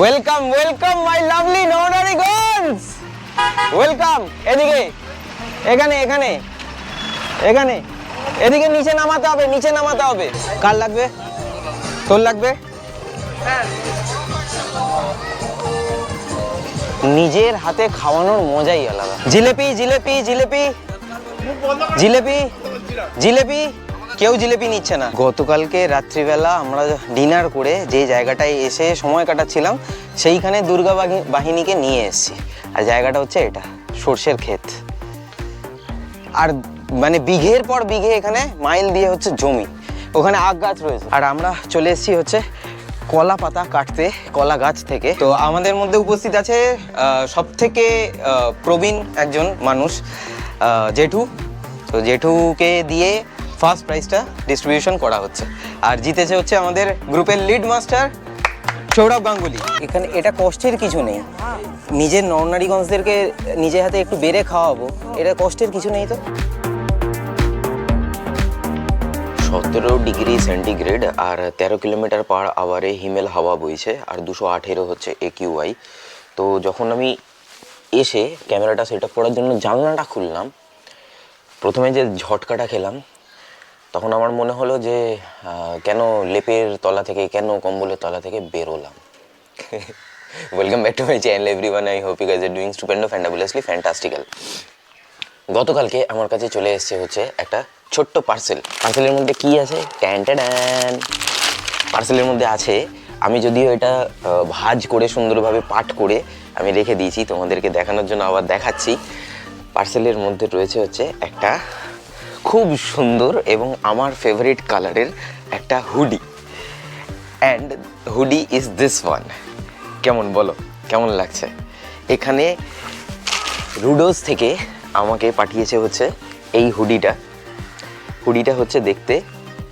Welcome welcome my lovely নরনারীগঞ্জ। Welcome. এদিকে, এখানে এখানে এখানে এদিকে নিচে নামাতে হবে, নিচে নামাতে হবে। কার লাগবে? তোর লাগবে? নিজের হাতে খাওয়ানোর মজাই আলাদা। জিলেপি জিলেপি জিলেপি জিলেপি জিলেপি, কেউ জিলেপি নিচ্ছে না। গতকালকে রাত্রিবেলা আমরা ডিনার করে যে জায়গাটায় এসে সময় কাটাচ্ছিলাম, সেইখানে দুর্গা বাহিনীকে নিয়ে এসেছি। আর জায়গাটা হচ্ছে এটা, সর্ষের ক্ষেত। আর মানে বিঘের পর বিঘে এখানে মাইল দিয়ে হচ্ছে জমি, ওখানে আখ গাছ রয়েছে। আর আমরা চলে এসেছি হচ্ছে কলা পাতা কাটতে কলা গাছ থেকে। তো আমাদের মধ্যে উপস্থিত আছে সব থেকে প্রবীণ একজন মানুষ, জেঠু। তো জেঠুকে দিয়ে ফার্স্ট প্রাইজটা ডিস্ট্রিবিউশন করা হচ্ছে। আর জিতেছে হচ্ছে আমাদের গ্রুপের লিড মাস্টার সৌরভ গাঙ্গুলি। এখানে এটা কষ্টের কিছু নেই, নিজের নরনারীগঞ্জদেরকে নিজে হাতে একটু বেড়ে খাওয়াবো, এটা কষ্টের কিছু নেই। তো 17 ডিগ্রি সেন্টিগ্রেড আর 13 কিলোমিটার পার আওয়ারে হিমেল হাওয়া বইছে, আর 218 হচ্ছে AQI। তো যখন আমি এসে ক্যামেরাটা সেট আপ করার জন্য জানলাটা খুললাম, প্রথমে যে ঝটকাটা খেলাম, তখন আমার মনে হলো যে কেন লেপের তলা থেকে, কেন কম্বলের তলা থেকে বেরোলাম। Welcome back to my channel everyone, I hope you guys are doing stupendo fantabulously fantastical. গতকালকে আমার কাছে চলে এসেছে হচ্ছে একটা ছোট্ট পার্সেলের মধ্যে কি আছে? ট্যান। পার্সেলের মধ্যে আছে, আমি যদিও এটা ভাজ করে সুন্দরভাবে পাট করে আমি রেখে দিয়েছি, তোমাদেরকে দেখানোর জন্য আবার দেখাচ্ছি। পার্সেলের মধ্যে রয়েছে হচ্ছে একটা খুব সুন্দর এবং আমার ফেভারিট কালারের একটা hoodie. And hoodie is this one. কেমন বলো, কেমন লাগছে? এখানে রুডোস থেকে আমাকে পাঠিয়েছে হচ্ছে এই হুডিটা হচ্ছে দেখতে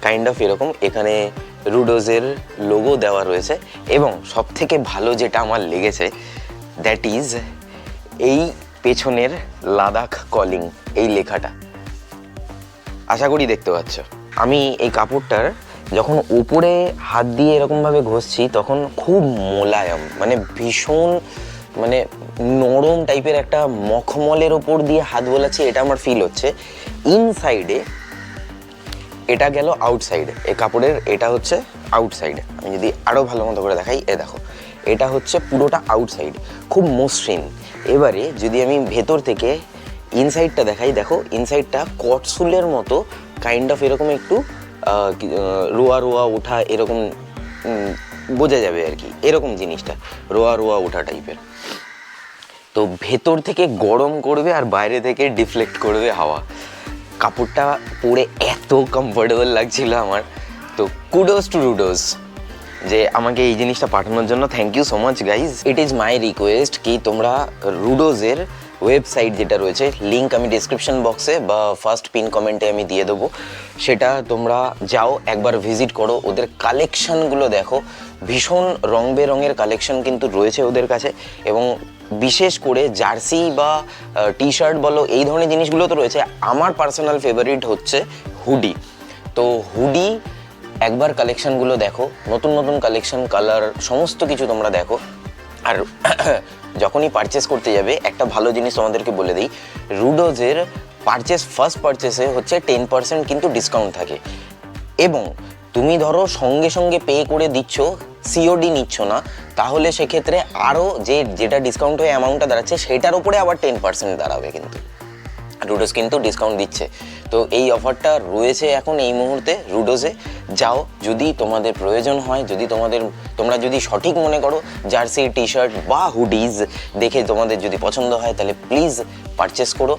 কাইন্ড অফ এরকম। এখানে রুডোজের লোগো দেওয়া রয়েছে, এবং সব থেকে ভালো যেটা আমার লেগেছে, দ্যাট ইজ এই পেছনের লাদাখ কলিং, এই লেখাটা আশা করি দেখতে পাচ্ছ। আমি এই কাপড়টার যখন উপরে হাত দিয়ে এরকমভাবে ঘষছি, তখন খুব মোলায়েম, মানে ভীষণ মানে নরম টাইপের একটা মখমলের ওপর দিয়ে হাত বোলাচ্ছি, এটা আমার ফিল হচ্ছে। ইনসাইডে এটা গেল আউটসাইডে, এই কাপড়ের এটা হচ্ছে আউটসাইডে। আমি যদি আরও ভালো মতো করে দেখাই, এ দেখো, এটা হচ্ছে পুরোটা আউটসাইড, খুব মসৃণ। এবারে যদি আমি ভেতর থেকে ইনসাইডটা দেখাই, দেখো ইনসাইডটা কটসুলের মতো কাইন্ড অফ এরকম একটু রোয়া রোয়া ওঠা, এরকম বোঝা যাবে আর কি, এরকম জিনিসটা রোয়া রোয়া ওঠা টাইপের। তো ভেতর থেকে গরম করবে আর বাইরে থেকে ডিফ্লেক্ট করবে হাওয়া। কাপড়টা পরে এত কমফোর্টেবল লাগছিল আমার। তো কুডোস টু রুডোস যে আমাকে এই জিনিসটা পাঠানোর জন্য। Thank you so much guys. It is my request কি তোমরা রুডোজের ওয়েবসাইট যেটা রয়েছে, লিঙ্ক আমি ডিসক্রিপশন বক্সে বা ফার্স্ট পিন কমেন্টে আমি দিয়ে দেবো, সেটা তোমরা যাও একবার ভিজিট করো, ওদের কালেকশানগুলো দেখো। ভীষণ রং বেরঙের কালেকশন কিন্তু রয়েছে ওদের কাছে, এবং বিশেষ করে জার্সি বা টি শার্ট বলো, এই ধরনের জিনিসগুলো তো রয়েছে। আমার পার্সোনাল ফেভারিট হচ্ছে হুডি। তো হুডি একবার কালেকশানগুলো দেখো, নতুন নতুন কালেকশন, কালার, সমস্ত কিছু তোমরা দেখো। আর যখনই পারচেস করতে যাবে, একটা ভালো জিনিস তোমাদেরকে বলে দিই, রুডোজের ফার্স্ট পারচেসে হচ্ছে 10% কিন্তু ডিসকাউন্ট থাকে। এবং তুমি ধরো সঙ্গে সঙ্গে পে করে দিচ্ছ, সিওডি নিচ্ছ না, তাহলে সেক্ষেত্রে আরও যেটা ডিসকাউন্ট হয়ে অ্যামাউন্টটা দাঁড়াচ্ছে, সেটার উপরে আবার 10% দাঁড়াবে। কিন্তু রুডোজ কিন্তু ডিসকাউন্ট দিচ্ছে। তো এই অফারটা রয়েছে এখন এই মুহূর্তে রুডোজে। যাও, যদি তোমাদের প্রয়োজন হয়, যদি তোমরা যদি সঠিক মনে করো জার্সি, টি শার্ট বা হুডিজ দেখে তোমাদের যদি পছন্দ হয়, তাহলে প্লিজ পারচেস করো।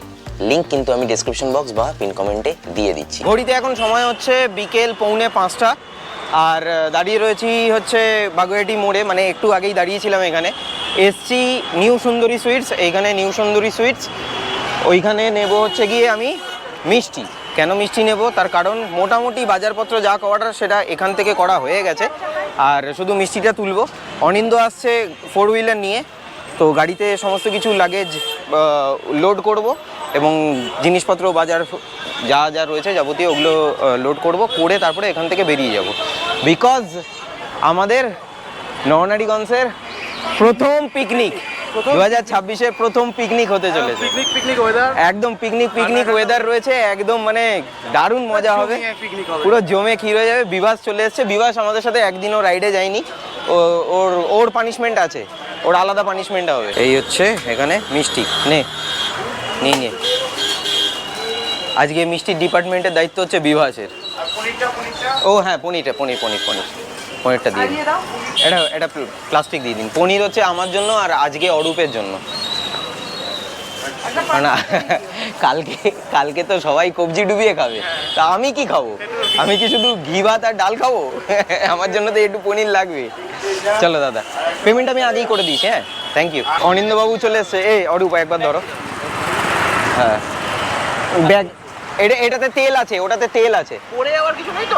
লিঙ্ক কিন্তু আমি ডেসক্রিপশন বক্স বা পিন কমেন্টে দিয়ে দিচ্ছি। ঘড়িতে এখন সময় হচ্ছে বিকেল 4:45, আর দাঁড়িয়ে রয়েছি হচ্ছে বাগুইআটি মোড়ে, মানে একটু আগেই দাঁড়িয়েছিলাম এখানে। এসছি নিউ সুন্দরী সুইটস, এইখানে নিউ সুন্দরী সুইটস। ওইখানে নেব হচ্ছে গিয়ে আমি মিষ্টি। কেন মিষ্টি নেব, তার কারণ মোটামুটি বাজারপত্র যা করার সেটা এখান থেকে করা হয়ে গেছে, আর শুধু মিষ্টিটা তুলবো। অনিন্দ আসছে 4 হুইলার নিয়ে, তো গাড়িতে সমস্ত কিছু লাগেজ লোড করব, এবং জিনিসপত্র বাজার যা যা রয়েছে যাবতীয় ওগুলো লোড করব, করে তারপরে এখান থেকে বেরিয়ে যাব। বিকজ আমাদের নরনারীগঞ্জের প্রথম পিকনিক 2026-এ প্রথম পিকনিক হতে চলেছে। পিকনিক ওয়েদার, একদম পিকনিক ওয়েদার রয়েছে, একদম মানে দারুণ মজা হবে, পুরো জমে ক্ষীর হয়ে যাবে। বিভাস চলে এসেছে, বিভাস আমাদের সাথে একদিনও রাইডে যায়নি, ওর পানিশমেন্ট আছে, ওর আলাদা পানিশমেন্ট হবে। এই হচ্ছে এখানে মিষ্টি, নে আজকে মিষ্টির ডিপার্টমেন্টের দায়িত্ব হচ্ছে বিভাসের। ও হ্যাঁ, পনিরটা দিয়ে দিন, এটা প্লাস্টিক দিয়ে দিন। পনির হচ্ছে আমার জন্য আর আজকে অরূপের জন্য। না কালকে তো সবাই কবজি ডুবিয়ে খাবে, তা আমি কি খাবো? আমি কি শুধু ঘি ভাত আর ডাল খাবো? আমার জন্য তো একটু পনির লাগবে। চলো দাদা, পেমেন্ট আমি আগেই করে দিয়েছি। হ্যাঁ, থ্যাংক ইউ। অনিন্দবাবু চলে এসছে। অরূপ একবার ধরো। হ্যাঁ, ব্যাগ এটাতে তেল আছে, ওটাতে তেল আছে। পরে আবার কিছু নেই তো?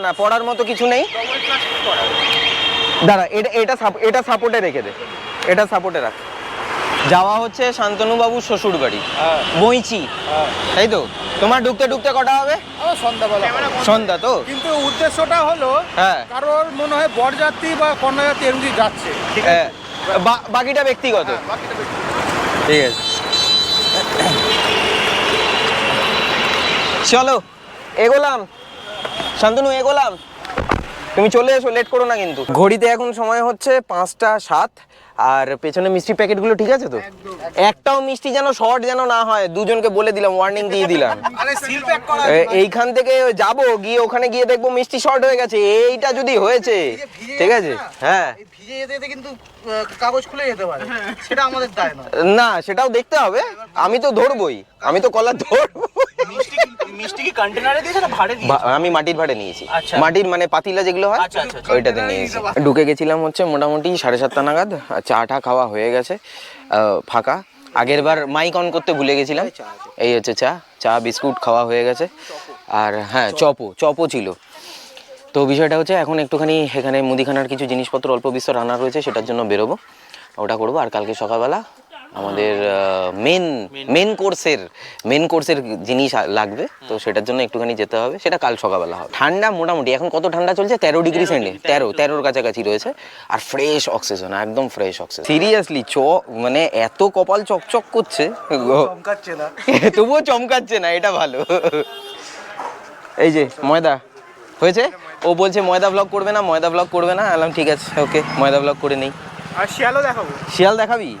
না, পড়ার মতো কিছু নেই। দাঁড়া, এটা সাপোর্টে রেখে দে, এটা সাপোর্টে রাখ। যাওয়া হচ্ছে শান্তনু বাবুর শ্বশুর বাড়ি, বইচি, তাই তো? তোমার ঢুকতে কটা হবে? সন্ধ্যা তো, কিন্তু উদ্দেশ্যটা হলো কারোর মনে হয় বরযাত্রী বা কন্যাযাত্রী এরকম যাচ্ছে, ঠিক আছে? বাকিটা ব্যক্তিগত। ঠিক আছে, চলো এগোলাম। শান্তনু এগোলাম, তুমি চলে এসো, লেট করো না কিন্তু। ঘড়িতে এখন সময় হচ্ছে 5টা 7, আর পেছনে মিষ্টি প্যাকেটগুলো ঠিক আছে তো? একটাও মিষ্টি যেন শর্ট যেন না হয়, দুজনকে বলে দিলাম, ওয়ার্নিং দিয়ে দিলাম। এইখান থেকে যাব, গিয়ে ওখানে গিয়ে দেখবো মিষ্টি শর্ট হয়ে গেছে। এইটা যদি হয়েছে, ঠিক আছে? হ্যাঁ, ভিজে যেতে কিন্তু কাগজ খুলে যেতে পারে, সেটা আমাদের দায় না। না, সেটাও দেখতে হবে। আমি তো ধরবই, আমি তো কলা ধরবো। মিষ্টি কি কন্টেনারে দিয়েছে না ভাড়ে দিয়েছে? আমি মাটির ভাড়ে নিয়েছি। মাটির মানে পাতিলা যেগুলো হয়, ওইটাতে নিয়েছি। ঢুকে গেছিলাম হচ্ছে মোটামুটি 7:30 নাগাদ। চাটা খাওয়া হয়ে গেছে, ফাঁকা। আগের বার মাইক অন করতে ভুলে গেছিলাম। এই হচ্ছে চা বিস্কুট খাওয়া হয়ে গেছে। আর হ্যাঁ, চপও ছিল। তো বিষয়টা হচ্ছে এখন একটুখানি এখানে মুদিখানার কিছু জিনিসপত্র অল্প বিস্তর রান্না রয়েছে, সেটার জন্য বেরোবো, ওটা করবো। আর কালকে সকালবেলা আমাদের মেন কোর্সের জিনিস লাগবে, তো সেটার জন্য একটুখানি যেতে হবে, সেটা কাল সকালবেলা হবে। ঠান্ডা মোটামুটি এখন কত ঠান্ডা চলছে, 13 ডিগ্রি সেন্টিগ্রেড, 13-র কাছাকাছি রয়েছে। আর ফ্রেশ অক্সিজেন, একদম ফ্রেশ অক্সিজেন। সিরিয়াসলি মানে এত কপাল চকচক করছে, চমকাচ্ছে না, তবুও চমকাচ্ছে না, এটা ভালো। এই যে ময়দা হয়েছে, ও বলছে ময়দা ব্লগ করবে না, বললাম ঠিক আছে, ওকে, ময়দা ব্লগ করে নেই। আর শিয়ালও দেখাবো। শিয়াল দেখাবি?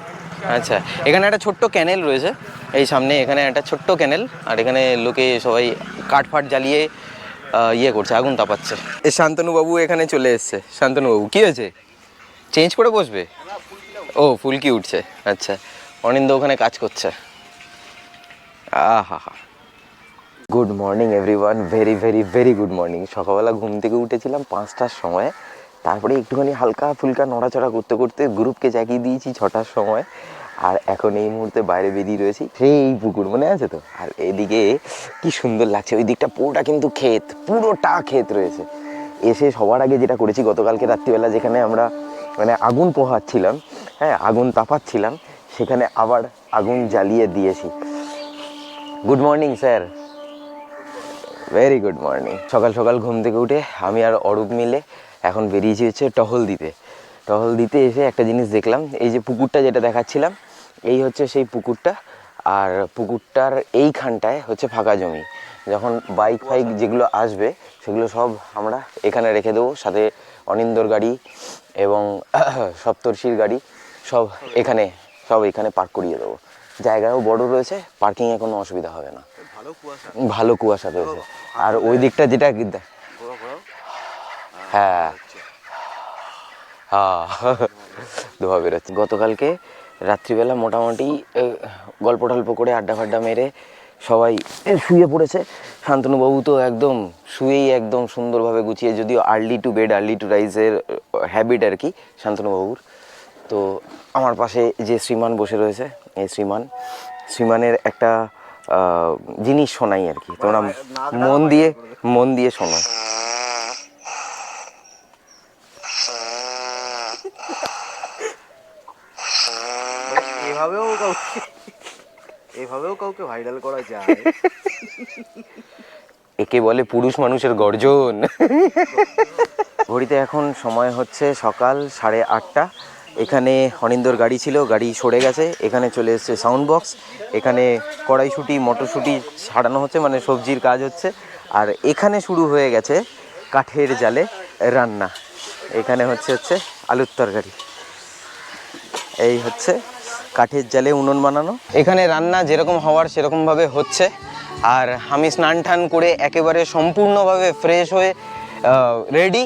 আচ্ছা, এখানে একটা ছোট্ট ক্যানেল রয়েছে, এই সামনে এখানে একটা ছোট্ট ক্যানেল, আর এখানে লোকে সবাই কাঠফাট জ্বালিয়ে ইয়ে করছে, আগুন তাপাচ্ছে। এই শান্তনুবাবু এখানে চলে এসছে। শান্তনুবাবু কি হয়েছে, চেঞ্জ করে বসবে? ও, ফুলকি উঠছে, আচ্ছা। অনিন্দ ওখানে কাজ করছে। আহা, good morning everyone, very very very good morning. সকালবেলা ঘুম থেকে উঠেছিলাম 5টার সময়, তারপরে একটুখানি হালকা ফুলকা নড়াচড়া করতে করতে গ্রুপকে জাগিয়ে দিয়েছি 6টার সময়। আর এখন এই মুহূর্তে বাইরে বেরিয়ে রয়েছি, সেই পুকুর মনে আছে তো? আর এদিকে কি সুন্দর লাগছে, ওই দিকটা পুরোটা ক্ষেত রয়েছে। এসে সবার আগে যেটা করেছি, গতকালকে রাত্রিবেলা যেখানে আমরা মানে আগুন পোহাচ্ছিলাম, হ্যাঁ, আগুন তাপাচ্ছিলাম, সেখানে আবার আগুন জ্বালিয়ে দিয়েছি। Good morning sir, very good morning. সকাল সকাল ঘুম থেকে উঠে আমি আর অরূপ মিলে এখন বেরিয়েছি হচ্ছে টহল দিতে এসে একটা জিনিস দেখলাম, এই যে পুকুরটা যেটা দেখাচ্ছিলাম, এই হচ্ছে সেই পুকুরটা। আর পুকুরটার এইখানটায় হচ্ছে ফাঁকা জমি। যখন বাইক ফাইক যেগুলো আসবে, সেগুলো সব আমরা এখানে রেখে দেবো, সাথে অনিন্দর গাড়ি এবং সপ্তর্ষির গাড়ি সব এখানে পার্ক করিয়ে দেবো। জায়গাও বড় রয়েছে, পার্কিংয়ে কোনো অসুবিধা হবে না। ভালো কুয়াশা রয়েছে। আর ওই দিকটা যেটা, হ্যাঁ ধোয়া বেরোচ্ছে। গতকালকে রাত্রিবেলা মোটামুটি গল্প টল্প করে আড্ডা ফাড্ডা মেরে সবাই শুয়ে পড়েছে। শান্তনুবাবু তো একদম শুয়েই একদম সুন্দরভাবে গুছিয়ে, যদিও early to bed early to রাইজের হ্যাবিট আর কি শান্তনুবাবুর। তো আমার পাশে যে শ্রীমান বসে রয়েছে, এই শ্রীমানের একটা জিনিস শোনাই আর কি, তোমরা মন দিয়ে শোনো। এভাবেও কাউকে ভাইরাল করা যায়? একে বলে পুরুষ মানুষের গর্জন। ঘড়িতে এখন সময় হচ্ছে সকাল 8:30। এখানে অনিন্দর গাড়ি ছিল, গাড়ি সরে গেছে। এখানে চলে এসেছে সাউন্ড বক্স, এখানে কড়াইশুঁটি মটরশুঁটি ছাড়ানো হচ্ছে, মানে সবজির কাজ হচ্ছে। আর এখানে শুরু হয়ে গেছে কাঠের জালে রান্না। এখানে হচ্ছে আলুর তরকারি, এই হচ্ছে কাঠের জালে উনুন বানানো। এখানে রান্না যেরকম হওয়ার সেরকমভাবে হচ্ছে। আর আমি স্নান টান করে একেবারে সম্পূর্ণভাবে ফ্রেশ হয়ে রেডি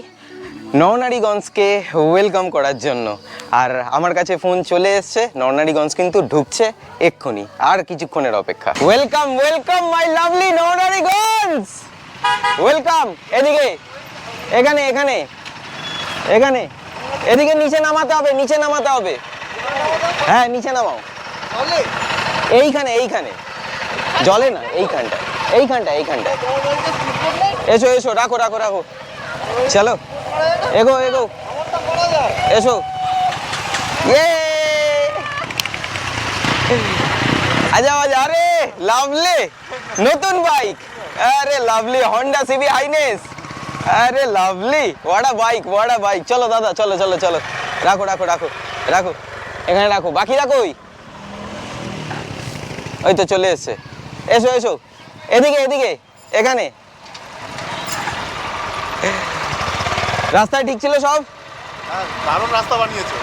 নরনারীগঞ্জকে ওয়েলকাম করার জন্য। আর আমার কাছে ফোন চলে এসছে, নরনারীগঞ্জ কিন্তু ঢুকছে এক্ষুনি, আর কিছুক্ষণের অপেক্ষা। ওয়েলকাম ওয়েলকাম মাই লাভলি নরনারীগঞ্জ, ওয়েলকাম। এদিকে, এখানে এখানে এখানে এদিকে নিচে নামাতে হবে, নিচে নামাতে হবে। হ্যাঁ নিচে নামাও, এইখানে এইখানে জলে না, এইখানটা এইখানটা এইখানটা। এসো এসো, রাখো রাখো রাখো, চলো এগো এগো, এসো। ইয়ে আজা আজা, আরে লাভলি নতুন বাইক, আরে লাভলি হন্ডা সিবি হাইনেস, আরে lovely, what a bike what a bike. চলো দাদা, চলো চলো চলো, রাখো রাখো রাখো রাখো, এখানে রাখো, বাকি রাখো। ওই তো চলে এসছে, এসো এসো, এদিকে এদিকে, এখানে। রাস্তায় ঠিক ছিল সব? দারুণ রাস্তা বানিয়েছে।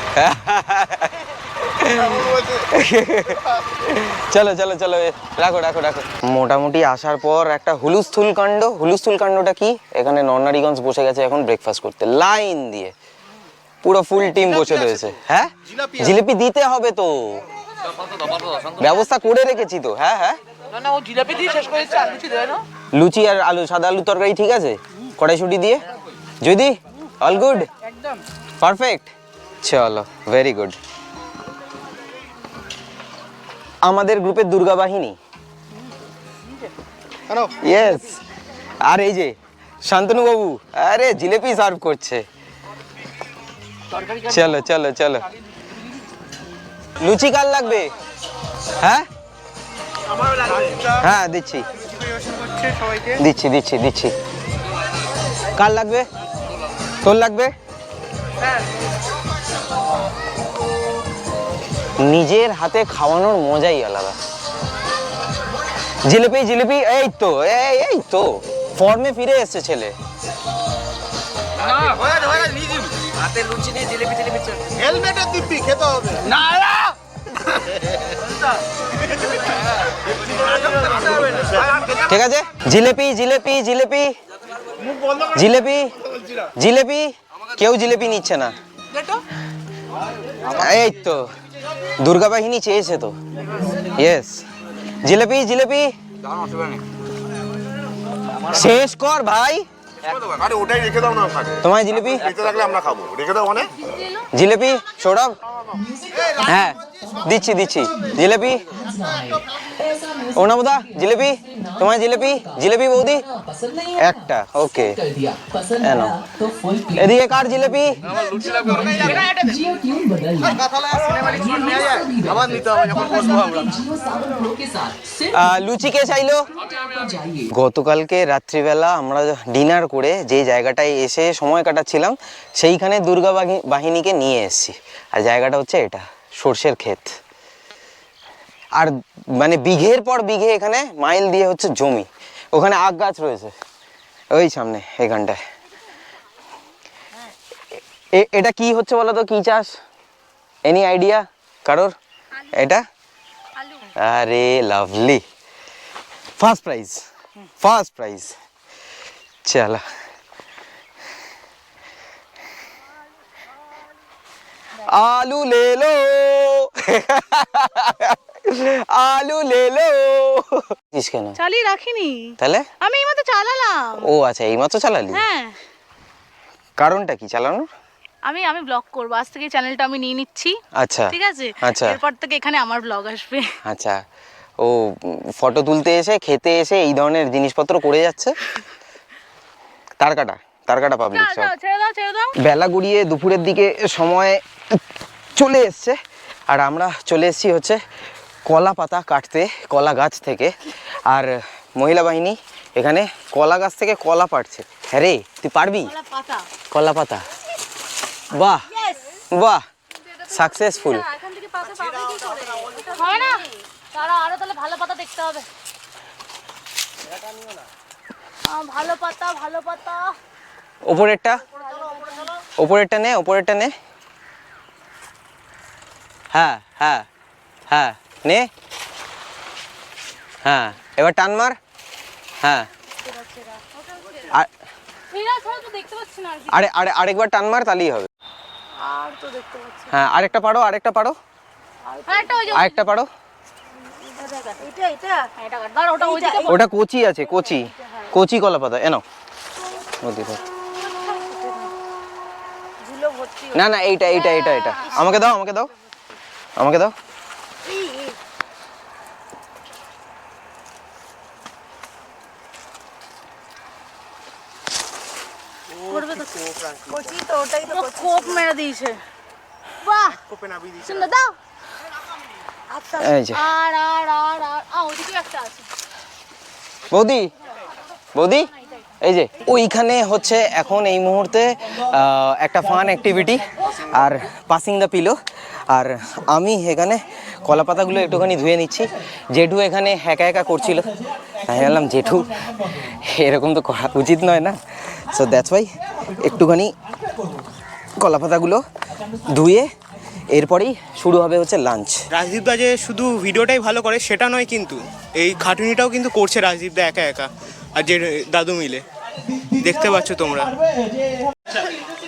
চলো চলো চলো, রাখো রাখো রাখো। মোটামুটি আসার পর একটা হুলুস্থুল কাণ্ড। হুলুস্থুল কাণ্ডটা কি, এখানে নরনারীগঞ্জ বসে গেছে এখন ব্রেকফাস্ট করতে, লাইন দিয়ে পুরো ফুল টিম বসে রয়েছে। হ্যাঁ জিলিপি দিতে হবে তো, ব্যবস্থা করে রেখেছি তো। হ্যাঁ হ্যাঁ, না ও জিলাপি দিয়ে শেষ করেছে, আর কিছু দেয় না। লুচি আর আলু, সাদা আলুর তরকারি ঠিক আছে, কড়াইশুঁটি দিয়ে। যদি অল গুড, একদম পারফেক্ট, চলো ভেরি গুড। আমাদের গ্রুপের দুর্গা বাহিনী, ইয়েস। আর এই যে শান্তনু বাবু, আরে জিলেপি সার্ভ করছে। চলো চলো চলো, লুচি কার লাগবে? হ্যাঁ হ্যাঁ দিচ্ছি দিচ্ছি দিচ্ছি দিচ্ছি। কার লাগবে? তোর লাগবে? নিজের হাতে খাওয়ানোর মজাই আলাদা। জিলিপি জিলিপি, এই তো এই তো ফর্মে ফিরে এসছে ছেলে। হাতে লুচি নিয়ে জিলাপি জিলাপি চল। হেলমেটে দিব্যি খেতে হবে। না না ঠিক আছে, জিলিপি জিলিপি জিলিপি জিলিপি জিলিপি, কেউ জিলিপি নিচ্ছে না। এই তো দুর্গা বাহিনী চেয়েছে তো, ইয়েস। জিলিপি জিলিপি শেষ কর ভাই। আরে ওটাই রেখে দাও না ওখানে। তোমায় জিলিপি রেখে থাকলে আমরা খাবো, রেখে দাও মানে। জিলিপি সৌরভ, হ্যাঁ দিচ্ছি দিচ্ছি জিলিপি। অনাবদা জিলিপি, তোমায় জিলিপি জিলিপি বৌদি একটা, ওকে। এদিকে কার জিলিপি? লুচি কে চাইলো? গতকালকে রাত্রিবেলা আমরা ডিনার করে যে জায়গাটায় এসে সময় কাটাচ্ছিলাম, সেইখানে দুর্গা বাহিনীকে নিয়ে এসেছি। আর জায়গাটা হচ্ছে এটা, সর্ষের ক্ষেত। আর মানে বিঘের পর বিঘে এখানে মাইল দিয়ে হচ্ছে জমি। ওখানে আখ গাছ রয়েছে ওই সামনে এখানটায়। এটা কি হচ্ছে বলো তো, কি চাষ? এনি আইডিয়া কারোর? এটা আরে lovely, first prize first prize. চলো आलू ले लो আলু ले लो। কেন চালিয়ে রাখিনি তাহলে? আমি এইমাত্র চালালাম। ও আচ্ছা, এইমাত্র চালালি? হ্যাঁ। কারণটা কি চালানোর? আমি ব্লগ করব, আজ থেকে চ্যানেলটা আমি নিয়ে নিচ্ছি। আচ্ছা ঠিক আছে, আচ্ছা এরপর থেকে এখানে আমার ব্লগ আসবে। আচ্ছা, ও ফটো তুলতে এসে খেতে এসে এই ধরনের জিনিসপত্র করে যাচ্ছে। তার কাটা পাবলিক সব। ছেড়ে দাও ছেড়ে দাও। বেলা গড়িয়ে দুপুরের দিকে সময় চলে এসছে, আর আমরা চলে এসেছি হচ্ছে কলা পাতা কাটতে কলা গাছ থেকে। আর মহিলা বাহিনী এখানে কলা গাছ থেকে কলা পাড়ছে। হ্যাঁ রে, তুই পারবি? কলা পাতা, বাহ বাহ, সাকসেসফুল। এখান থেকে পাতা পাবে কি করে? হয় না? তারা আরো তাহলে ভালো পাতা দেখতে হবে। ভালো পাতা, ভালো পাতা। ওপরেরটা নে, ওপরেরটা নে। হ্যাঁ হ্যাঁ হ্যাঁ নে। হ্যাঁ এবার টান মার। হ্যাঁ দেখতে পাচ্ছি না আরেকবার টান মার, তাহলেই হবে। আর তো দেখতে পাচ্ছি। হ্যাঁ আরেকটা পারো, আরেকটা পারো, আরেকটা পারো। ওটা কচি আছে, কচি কচি কলা পাতা এনো। না না এইটা এইটা এটা এটা আমাকে দাও, আমাকে দাও, আমাকে দাও। কোপ মেরে দিয়েছে। বাহ, সুন্দর দাও। এই যে আর আর আর আর ওইদিকে একটা আছে। বৌদি, বৌদি এই যে ওইখানে হচ্ছে এখন এই মুহূর্তে একটা ফান অ্যাক্টিভিটি আর পাসিং দ্য পিলো। আর আমি এখানে কলা পাতাগুলো একটুখানি ধুয়ে নিচ্ছি। জেঠু এখানে একা একা করছিল, আমি বললাম জেঠু এরকম তো করা উচিত নয় না, সো দ্যাটস ওয়াই একটুখানি কলা পাতাগুলো ধুয়ে এরপরেই শুরু হবে হচ্ছে লাঞ্চ। রাজদীপ দা যে শুধু ভিডিওটাই ভালো করে সেটা নয়, কিন্তু এই খাটুনিটাও কিন্তু করছে রাজদীপ দা একা একা আর যে দাদু মিলে, দেখতে পাচ্ছ তোমরা।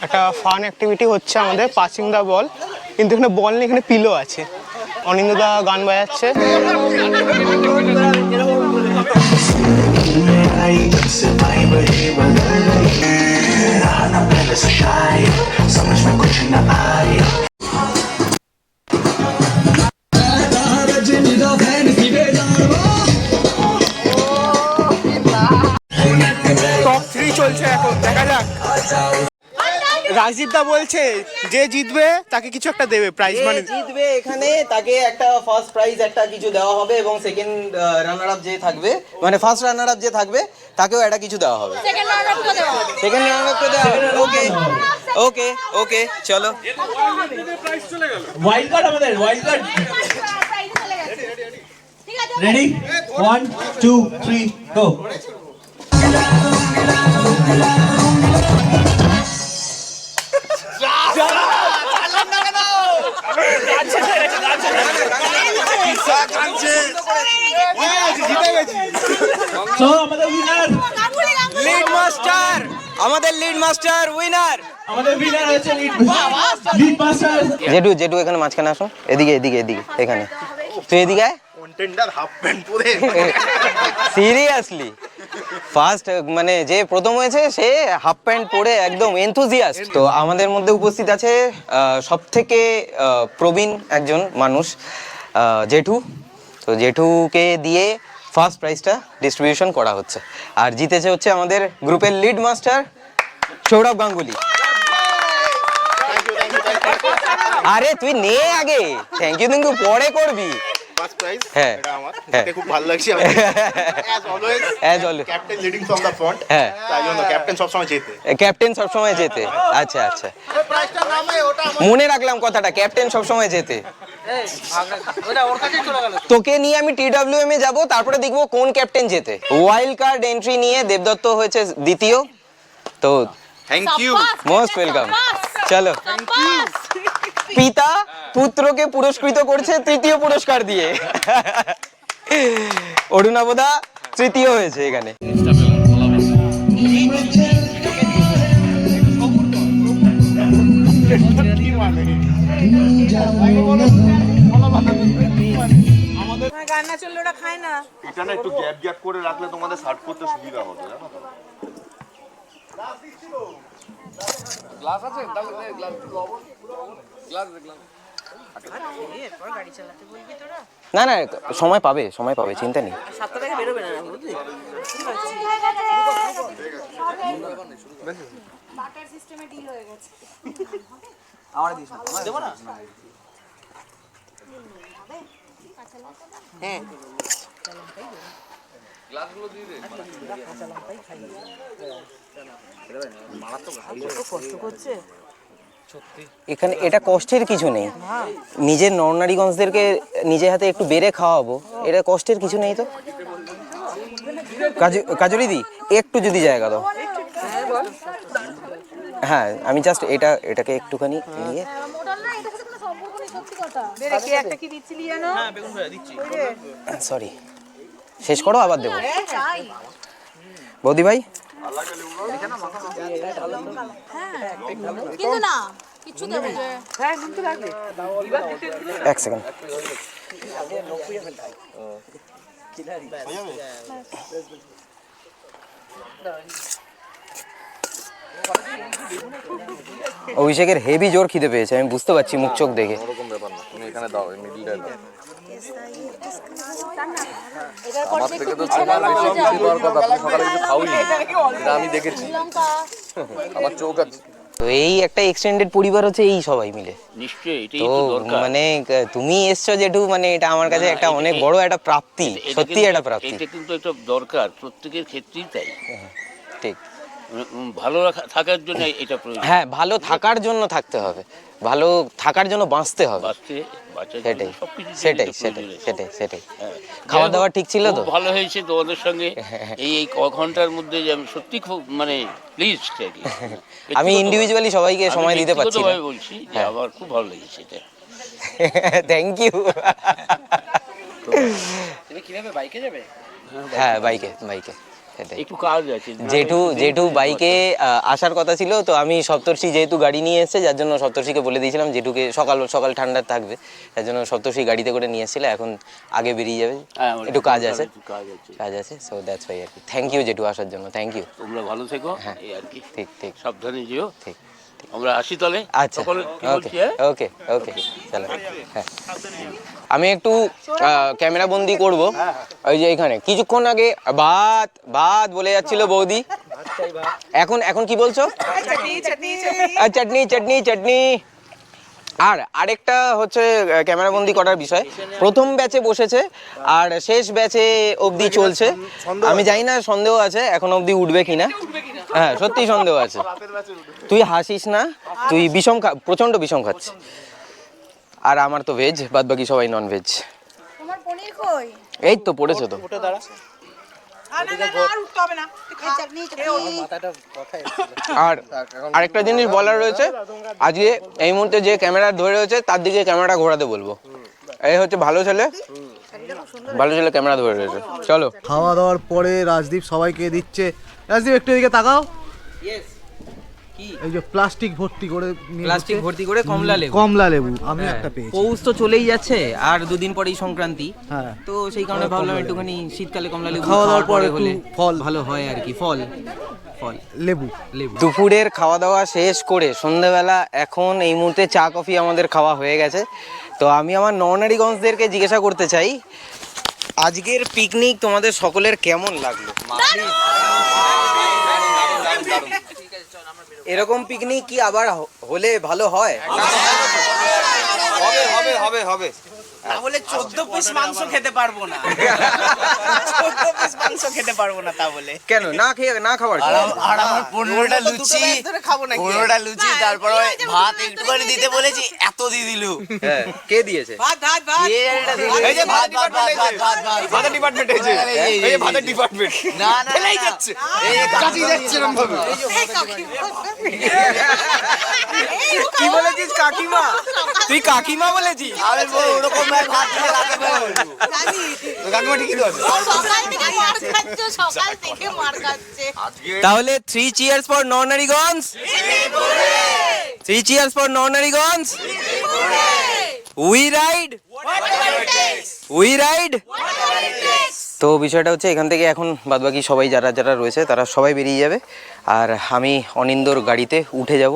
একটা ফান অ্যাক্টিভিটি হচ্ছে আমাদের পাসিং দা বল, কিন্তু এখানে বল নেই, এখানে পিলো আছে। অনিন্দদা গান বাজাচ্ছে। টপ 3 চলছে এখন, দেখা যাক। রাজদীপ দা বলছে যে জিতবে তাকে কিছু একটা দেবে, প্রাইজ মানে জিতবে এখানে তাকে একটা ফার্স্ট প্রাইজ একটা কিছু দেওয়া হবে, এবং সেকেন্ড রানার আপ যে থাকবে, মানে ফার্স্ট রানার আপ যে থাকবে তাকেও একটা কিছু দেওয়া হবে। সেকেন্ড রানার আপকে দেওয়া হবে। সেকেন্ড রানার আপকে দেওয়া হবে। ওকে ওকে ওকে চলো। ওয়াইল্ড কার্ড আমাদের, ওয়াইল্ড কার্ড রেডি 1 2 3 গো। সো আমাদের উইনার, লিড মাস্টার, আমাদের লিড মাস্টার উইনার, আমাদের উইনার হচ্ছে লিড মাস্টার। জেঠু জেঠু এখানে মাঝখানে আসো, এদিকে এদিকে এদিকে, এখানে তুই এদিকে আয়। কন্টেন্টার হাফ প্যান্ট পরে সিরিয়াসলি ফার্স্ট মানে যে প্রথম হয়েছে সে হাফ প্যান্ট পরে একদম এনথুজিয়াস্ট। তো আমাদের মধ্যে উপস্থিত আছে সব থেকে প্রবীণ একজন মানুষ, জেঠু। তো জেঠুকে দিয়ে ফার্স্ট প্রাইজটা ডিস্ট্রিবিউশন করা হচ্ছে, আর জিতেছে হচ্ছে আমাদের গ্রুপের লিড মাস্টার সৌরভ গাঙ্গুলি। আরে তুই নে আগে, থ্যাংক ইউ পরে করবি। ফার্স্ট প্রাইজ হ্যাঁ, এটা আমার, হ্যাঁ। দেখতে খুব ভালো লাগছে। As always captain leading from the front, হ্যাঁ। তাই জন্য ক্যাপ্টেন সবসময় জেতে। ক্যাপ্টেন সবসময় জেতে। আচ্ছা আচ্ছা, প্রাইজটার নামে ওটা মনে রাখলাম কথাটা, ক্যাপ্টেন সবসময় জেতে। ওর কাছেই চলে গেল। তোকে নিয়ে আমি TWM এ যাব, তারপরে দেখবো কোন ক্যাপ্টেন জেতে। ওয়াইল্ড কার্ড এন্ট্রি নিয়ে দেবদত্ত হয়েছে দ্বিতীয়। তো থ্যাংক ইউ, মোস্ট ওয়েলকাম। চলো, পিতা পুত্রকে পুরস্কৃত করছে তৃতীয় পুরস্কার দিয়ে। অরুণাবদা তৃতীয় হয়েছে এখানে। গান না চললে ওরা খায় না। এটা না একটু গ্যাপ গ্যাপ করে রাখলে তোমাদের সার্ভ করতে সুবিধা হবে, জানো তো। গ্লাস আছে? গ্লাস লবণ, গ্লাস দেখলাম। এরপর গাড়ি চালাতে বলবি তোরা? না না, সময় পাবে, সময় পাবে, চিন্তা নেই। 7টা থেকে বেরোবে না, বুঝলি? বাটার সিস্টেমে ডিল হয়ে গেছে। আমার দিস দেবো না? হ্যাঁ, গ্লাসগুলো দিয়ে দে। কাঁচা লঙ্কাই খাই। মারাত্মক কষ্ট করছে। এখানে এটা কষ্টের কিছু নেই, নিজের নরনারীগঞ্জদেরকে নিজে হাতে একটু বেড়ে খাওয়াবো, এটা কষ্টের কিছু নেই তো। কাজলি দি একটু যদি জায়গা দাও। হ্যাঁ আমি জাস্ট এটাকে একটুখানি নিয়ে সরি শেষ করো আবার দেবো। বৌদি ভাই কিন্তু না কিছু দেবো যে এক সেকেন্ড। অভিষেকের হেভি জোর খিদে পেয়েছে, আমি বুঝতে পারছি মুখ চোখ দেখে। তো এই একটা এক্সটেন্ডেড পরিবার হচ্ছে এই সবাই মিলে। নিশ্চয়ই এটাই তো তো দরকার। মানে তুমি এসছো জেঠু, মানে এটা আমার কাছে একটা অনেক বড় একটা প্রাপ্তি, সত্যি একটা প্রাপ্তি। এটা কিন্তু একটা দরকার, প্রত্যেকের ক্ষেত্রেই তাই। ঠিক, ভালো থাকার জন্য এটা প্রয়োজন। হ্যাঁ ভালো থাকার জন্য থাকতে হবে, ভালো থাকার জন্য বাঁচতে হবে। সেটাই সেটাই সেটাই সেটাই সেটাই। খাওয়া দাওয়া ঠিক ছিল তো? ভালো হয়েছে তোমাদের সঙ্গে এই ক ঘন্টার মধ্যে যে আমি সত্যি খুব মানে প্লিজ। আমি ইন্ডিভিজুয়ালি সবাইকে সময় দিতে পারছি না। বলছি যে আমার খুব ভালো লেগেছে এটা। Thank you. তুমি কিভাবে বাইকে যাবে? হ্যাঁ বাইকে বাইকে একটু কাজ আছে। জেঠু বাইকে আসার কথা ছিল, তো আমি সপ্তর্ষি যেহেতু গাড়ি নিয়ে এসেছে, যার জন্য সপ্তর্ষিকে বলে দিয়েছিলাম জেঠুকে সকাল সকাল ঠান্ডা থাকবে, তার জন্য সপ্তর্ষি গাড়িতে করে নিয়ে এসেছিল, এখন আগে বেরিয়ে যাবে, একটু কাজ আছে কাজ আছে। সো দ্যাটস ওয়াই আর কি। থ্যাংক ইউ জেঠু আসার জন্য, থ্যাংক ইউ। তোমরা ভালো থেকো। হ্যাঁ আর কি ঠিক ঠিক সাবধানে যেও। ঠিক আমরা আসি তাহলে। আচ্ছা ওকে ওকে ওকে চলো। হ্যাঁ আমি একটু ক্যামেরা বন্দি করবো। ওই যে এখানে কিছুক্ষণ আগে ভাত ভাত বলে যাচ্ছিল বৌদি, এখন এখন কি বলছো? চাটনি চাটনি চাটনি। আর আরেকটা হচ্ছে ক্যামেরা বন্দি করার বিষয়, প্রথম ব্যাচে বসেছে আর শেষ ব্যাচে অবধি চলছে। আমি জানি না, সন্দেহ আছে এখন অবধি উঠবে কিনা। হ্যাঁ সত্যি সন্দেহ আছে। তুই হাসিস না, তুই বিষম প্রচন্ড বিষম খাচ্ছিস। আর আমার তো ভেজ, বাদ বাকি সবাই নন ভেজ। তোমার পনির কই? এই তো পড়েছে তো। আর আরেকটা জিনিস বলার রয়েছে, আজকে এই মুহূর্তে যে ক্যামেরা ধরে রয়েছে তার দিকে ক্যামেরাটা ঘোরাতে বলবো। এই হচ্ছে ভালো ছেলে, ভালো ছেলে ক্যামেরা ধরে রয়েছে। চলো। খাওয়া দাওয়ার পরে রাজদীপ সবাইকে দিচ্ছে। রাজদীপ একটু এদিকে তাকাও। এই যে প্লাস্টিক ভর্তি করে প্লাস্টিক ভর্তি করে কমলা লেবু আমি একটা পেয়েছি। পৌষ তো চলেই যাচ্ছে আর দুদিন পরেই সংক্রান্তি। হ্যাঁ তো সেই কারণে ভাবলাম একটুখানি শীতকালে কমলা লেবু খাওয়া দাওয়ার পরে হলে ফল ভালো হয় আর কি। ফল ফল লেবু। দুপুরের খাওয়া দাওয়া শেষ করে সন্ধ্যাবেলা এখন এই মুহূর্তে চা কফি আমাদের খাওয়া হয়ে গেছে। তো আমি আমার নরনারীগঞ্জদেরকে জিজ্ঞাসা করতে চাই, আজকের পিকনিক তোমাদের সকলের কেমন লাগলো? এরকম পিকনিক কি আবার হলে ভালো হয়? হবে হবে হবে হবে। তাহলে 14 পিস মাংস খেতে পারবো না। 14 পিস মাংস খেতে পারবো না তাহলে। কেন না খেয়ে না খাবার? আর আমার 15টা লুচি খাবো না। 15টা লুচি তারপর ভাত একটুখানি দিতে বলেছি, এত দিয়ে দিলু। হ্যাঁ কে দিয়েছে? ভাত ভাত ভাত। এই যে ভাত ভাতের ডিপার্টমেন্ট হয়েছে। এই যে ভাতের ডিপার্টমেন্ট। না না ফেলাই যাচ্ছে। এই কাটি যাচ্ছে এরকম ভাবে। কি বলেছিস কাকিমা? তুই কাকিমা বলেছিস? আমি ওরকম ভাত দিয়ে রাখতে পারবো। তো কাকিমা ঠিকই তো আছে। সকাল থেকে মার খাচ্ছে। তাহলে 3 cheers for নরনারীগঞ্জ। 3 cheers for নরনারীগঞ্জ। We ride. We ride. তো বিষয়টা হচ্ছে এখান থেকে এখন বাদবাকি সবাই যারা যারা রয়েছে তারা সবাই বেরিয়ে যাবে আর আমি অনিন্দর গাড়িতে উঠে যাব।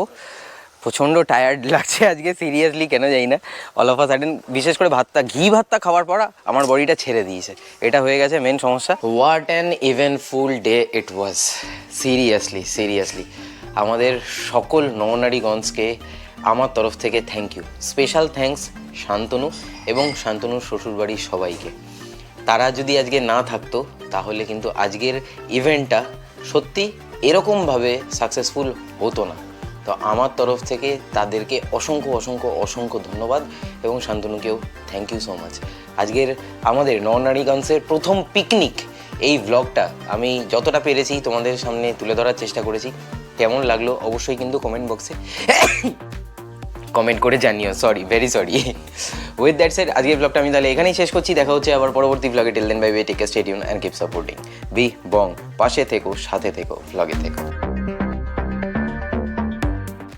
প্রচণ্ড টায়ার্ড লাগছে আজকে, সিরিয়াসলি কেন জানি না। অল অফ আ সাডেন বিশেষ করে ঘি ভাতটা খাওয়ার পর আমার বডিটা ছেড়ে দিয়েছে, এটা হয়ে গেছে মেন সমস্যা। What an eventful day it was, seriously আমাদের সকল নরনারীগঞ্জকে আমার তরফ থেকে thank you, special thanks Shantanu এবং শান্তনুর শ্বশুরবাড়ির সবাইকে। তারা যদি আজকে না থাকতো তাহলে কিন্তু আজকের ইভেন্টটা সত্যি এরকমভাবে সাকসেসফুল হতো না। তো আমার তরফ থেকে তাদেরকে অসংখ্য অসংখ্য অসংখ্য ধন্যবাদ এবং শান্তনুকেও থ্যাংক ইউ সো মাচ। আজকের আমাদের নরনারীগঞ্জের প্রথম পিকনিক এই ব্লগটা আমি যতটা পেরেছি তোমাদের সামনে তুলে ধরার চেষ্টা করেছি। কেমন লাগলো অবশ্যই কিন্তু কমেন্ট বক্সে কমেন্ট করে জানিও। Sorry, very sorry. With that said আজকের ব্লগটা আমি তাহলে এখানেই শেষ করছি। দেখা হচ্ছে আবার পরবর্তী ব্লগে। Till then bye bye, take care, stay tune and keep supporting be Bong. পাশে থেকো, সাথে থেকো, ব্লগে থেকো।